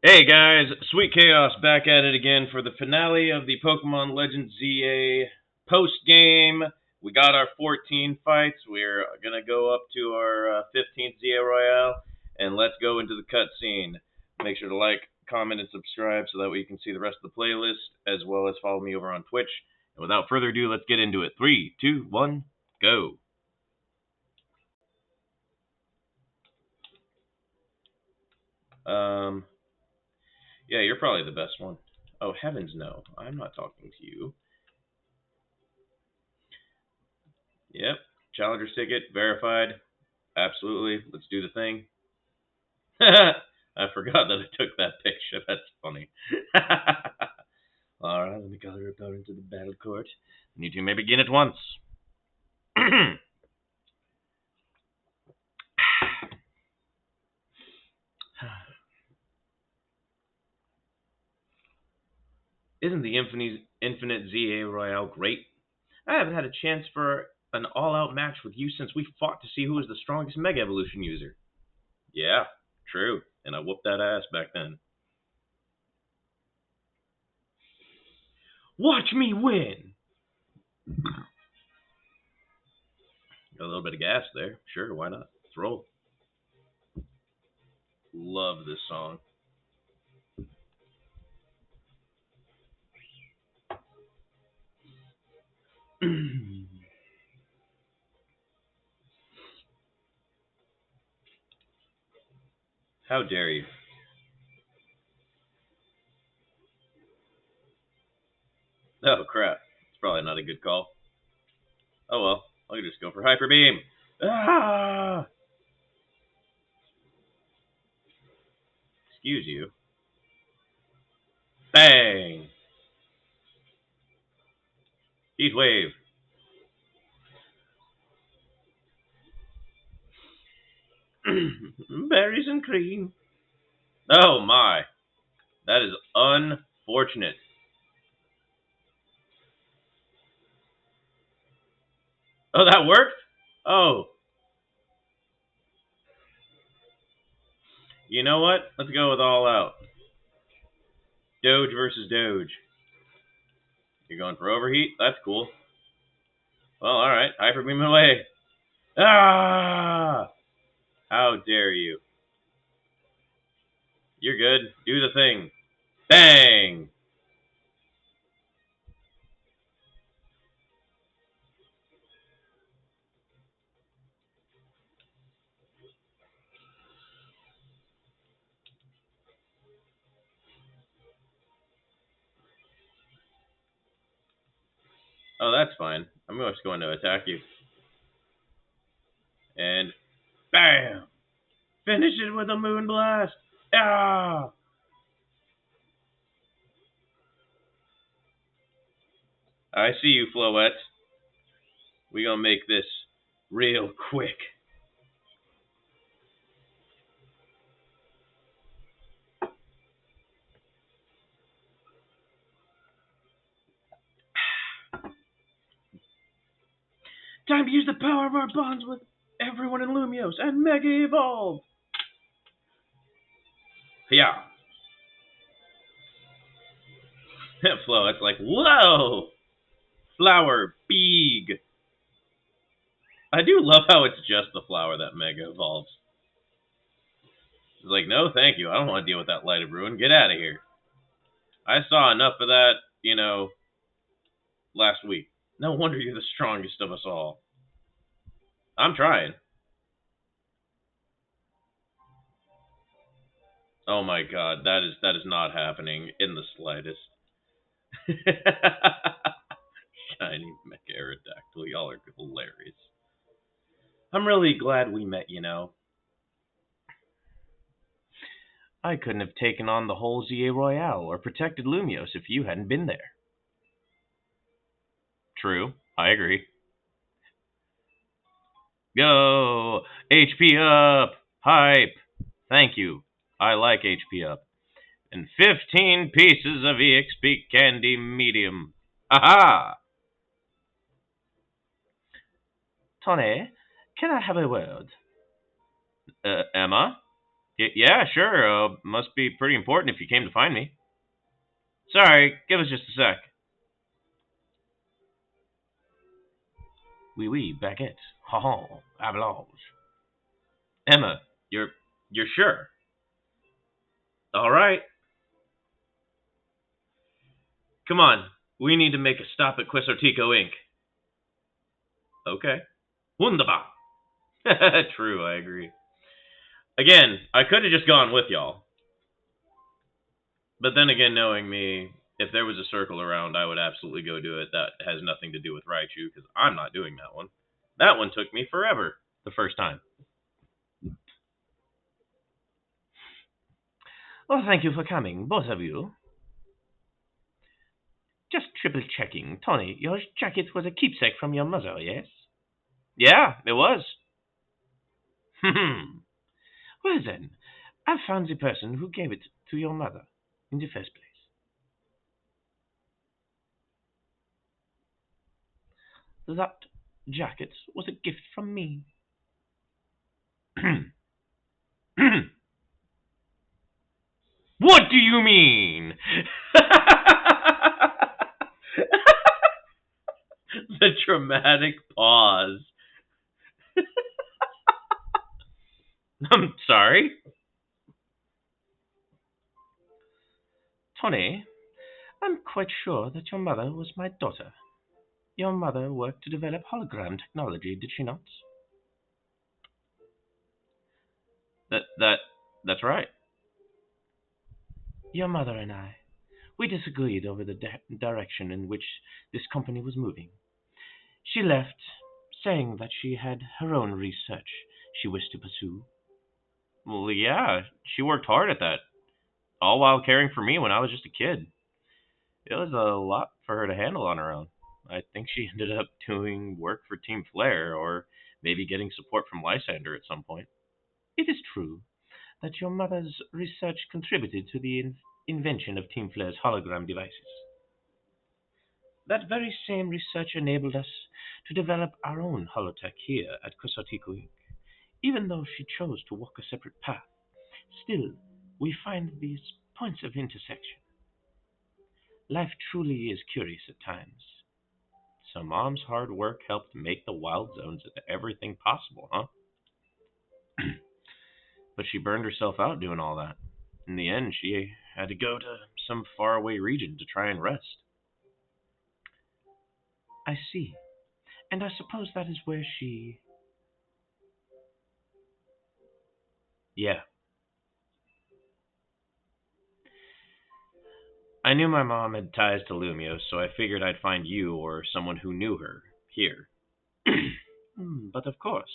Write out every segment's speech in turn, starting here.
Hey guys, SweetChaos back at it again for the finale of the Pokemon Legends ZA post game. We got our 14 fights. We're gonna go up to our 15th ZA Royale, and let's go into the cutscene. Make sure to like, comment, and subscribe so that way you can see the rest of the playlist, as well as follow me over on Twitch. And without further ado, let's get into it. 3, 2, 1, go. Um, yeah, you're probably the best one. Oh heavens, no! I'm not talking to you. Yep. Challenger's ticket, verified. Absolutely. Let's do the thing. I forgot that I took that picture. That's funny. Alright, let me gather your opponent to the battle court. You two may begin at once. Isn't the Infinite ZA Royale great? I haven't had a chance for an all-out match with you since we fought to see who was the strongest Mega Evolution user. Yeah, true. And I whooped that ass back then. Watch me win! Got a little bit of gas there. Sure, why not? Let's roll. Love this song. How dare you? Oh, crap. It's probably not a good call. Oh, well. I'll just go for Hyper Beam. Ah! Excuse you. Bang! Heat Wave. Berries and cream. Oh, my. That is unfortunate. Oh, that worked? Oh. You know what? Let's go with All Out. Doge versus Doge. You're going for Overheat? That's cool. Well, alright. Hyper Beam away. Ah! How dare you? You're good. Do the thing. Bang! Oh, that's fine. I'm just going to attack you. And bam! Finish it with a Moon Blast! Ah! I see you, Floette. We gonna make this real quick. Time to use the power of our bonds with everyone in Lumios and Mega Evolve! Yeah. Floette's like, whoa! Flower, big. I do love how it's just the flower that Mega Evolves. It's like, no, thank you. I don't want to deal with that Light of Ruin. Get out of here. I saw enough of that, last week. No wonder you're the strongest of us all. I'm trying. Oh my god, that is not happening in the slightest. Shiny Mecha Aerodactyl, y'all are hilarious. I'm really glad we met, I couldn't have taken on the whole ZA Royale or protected Lumios if you hadn't been there. True, I agree. Go! HP up! Hype! Thank you. I like HP up. And 15 pieces of EXP candy medium. Aha! Tony, can I have a word? Emma? Yeah, sure. Must be pretty important if you came to find me. Sorry, give us just a sec. Oui, oui, baguette. Ha ha, avalanche. Emma, you're sure? All right. Come on. We need to make a stop at Quesotico Inc. Okay. Wunderbar. True, I agree. Again, I could have just gone with y'all. But then again, knowing me, if there was a circle around, I would absolutely go do it. That has nothing to do with Raichu, because I'm not doing that one. That one took me forever the first time. Well, thank you for coming, both of you. Just triple checking. Tony, your jacket was a keepsake from your mother, yes? Yeah, it was. Well then, I found the person who gave it to your mother in the first place. That jacket was a gift from me. What do you mean? The dramatic pause. I'm sorry. Tony, I'm quite sure that your mother was my daughter. Your mother worked to develop hologram technology, did she not? That that that's right. Your mother and I, we disagreed over the direction in which this company was moving. She left, saying that she had her own research she wished to pursue. Well, yeah, she worked hard at that, all while caring for me when I was just a kid. It was a lot for her to handle on her own. I think she ended up doing work for Team Flare, or maybe getting support from Lysander at some point. It is true that your mother's research contributed to the invention of Team Flare's hologram devices. That very same research enabled us to develop our own holotech here at Kosotico Inc. Even though she chose to walk a separate path, still, we find these points of intersection. Life truly is curious at times. So Mom's hard work helped make the wild zones into everything possible, huh? But she burned herself out doing all that. In the end, she had to go to some faraway region to try and rest. I see. And I suppose that is where she. Yeah. I knew my mom had ties to Lumios, so I figured I'd find you or someone who knew her here. But of course,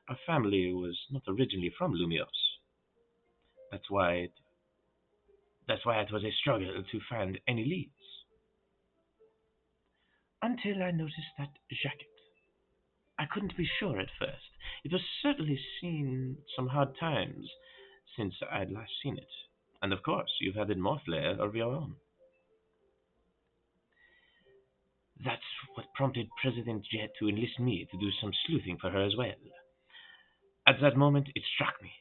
our family was not originally from Lumios. That's why it, that's why it was a struggle to find any leads. Until I noticed that jacket. I couldn't be sure at first. It was certainly seen some hard times since I'd last seen it. And of course, you've added more flair of your own. That's what prompted President Jet to enlist me to do some sleuthing for her as well. At that moment, it struck me.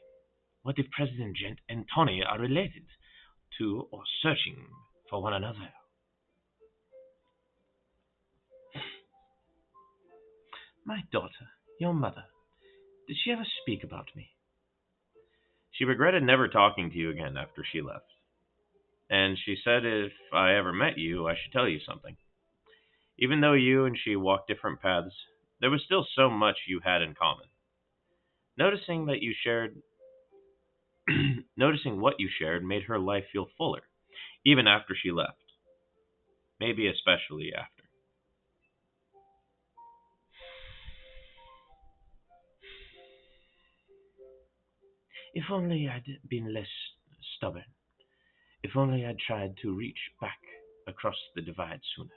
What if President Jet and Tony are related to or searching for one another? My daughter, your mother, did she ever speak about me? She regretted never talking to you again after she left. And she said if I ever met you, I should tell you something. Even though you and she walked different paths, there was still so much you had in common. Noticing that you shared Noticing what you shared made her life feel fuller, even after she left. Maybe especially after. If only I'd been less stubborn. If only I'd tried to reach back across the divide sooner.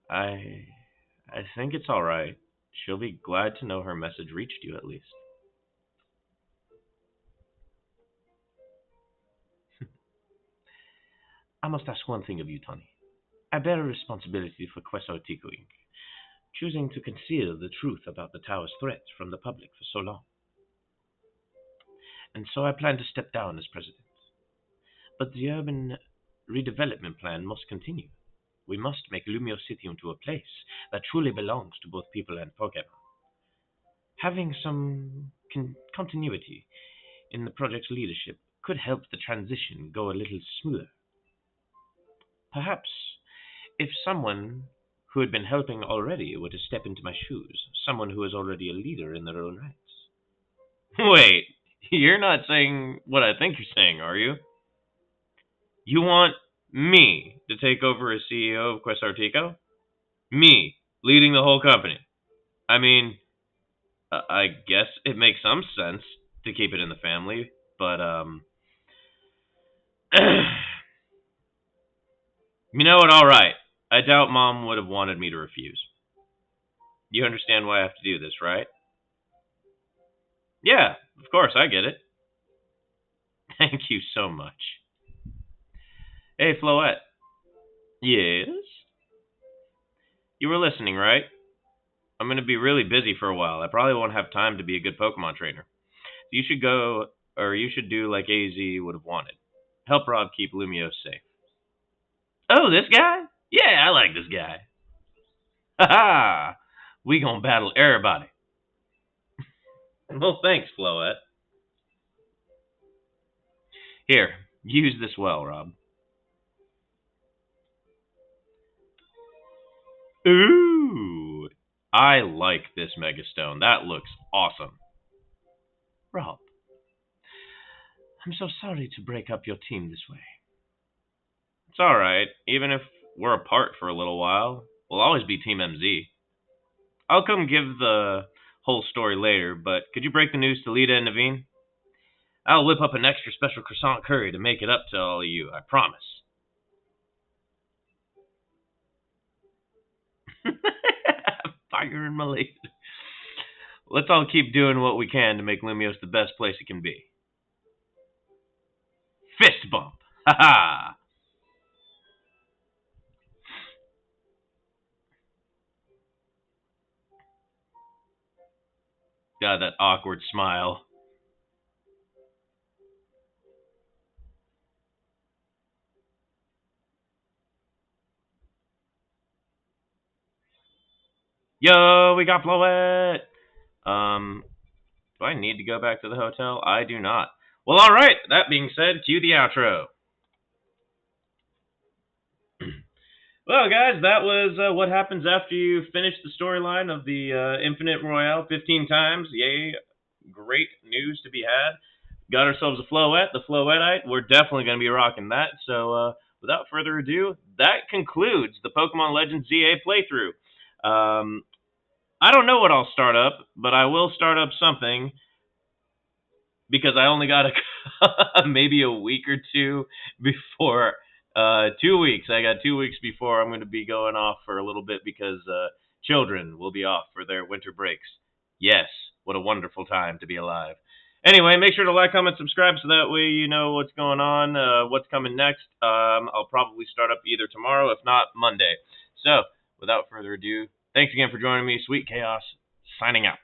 I I think it's all right. She'll be glad to know her message reached you at least. I must ask one thing of you, Tony. I bear a responsibility for Quesotico Inc., choosing to conceal the truth about the tower's threat from the public for so long. and so I plan to step down as president. But the urban redevelopment plan must continue. We must make Lumio City into a place that truly belongs to both people and Pokemon. Having some continuity in the project's leadership could help the transition go a little smoother. Perhaps if someone who had been helping already were to step into my shoes, someone who is already a leader in their own rights. Wait, you're not saying what I think you're saying, are you? You want me to take over as CEO of Questartico? Me, leading the whole company. I mean, I guess it makes some sense to keep it in the family, but, you know what, alright. I doubt Mom would have wanted me to refuse. You understand why I have to do this, right? Yeah, of course, I get it. Thank you so much. Hey, Floette. Yes? You were listening, right? I'm going to be really busy for a while. I probably won't have time to be a good Pokemon trainer. You should go, or you should do like AZ would have wanted. Help Rob keep Lumio safe. Oh, this guy? Yeah, I like this guy. Ha-ha! We gonna battle everybody. Well, thanks, Floette. Here, use this well, Rob. Ooh! I like this Megastone. That looks awesome. Rob, I'm so sorry to break up your team this way. It's alright. Even if we're apart for a little while, we'll always be Team MZ. I'll come give the whole story later, but could you break the news to Lita and Naveen? I'll whip up an extra special croissant curry to make it up to all of you, I promise. Fire and Malay. Let's all keep doing what we can to make Lumios the best place it can be. Fist bump! Ha-ha! God, that awkward smile. Yo, we got Floette! Do I need to go back to the hotel? I do not. Well, alright, that being said, cue the outro. Well, guys, that was what happens after you finish the storyline of the Infinite Royale 15 times. Yay, great news to be had. Got ourselves a Floette, the Floetteite. We're definitely going to be rocking that. So, without further ado, that concludes the Pokemon Legends ZA playthrough. I don't know what I'll start up, but I will start up something because I only got maybe a week or two before 2 weeks. I got 2 weeks before I'm going to be going off for a little bit because children will be off for their winter breaks. Yes, what a wonderful time to be alive. Anyway, make sure to like, comment, subscribe so that way you know what's going on, what's coming next. I'll probably start up either tomorrow, if not Monday. So, without further ado, thanks again for joining me. SweetChaos, signing out.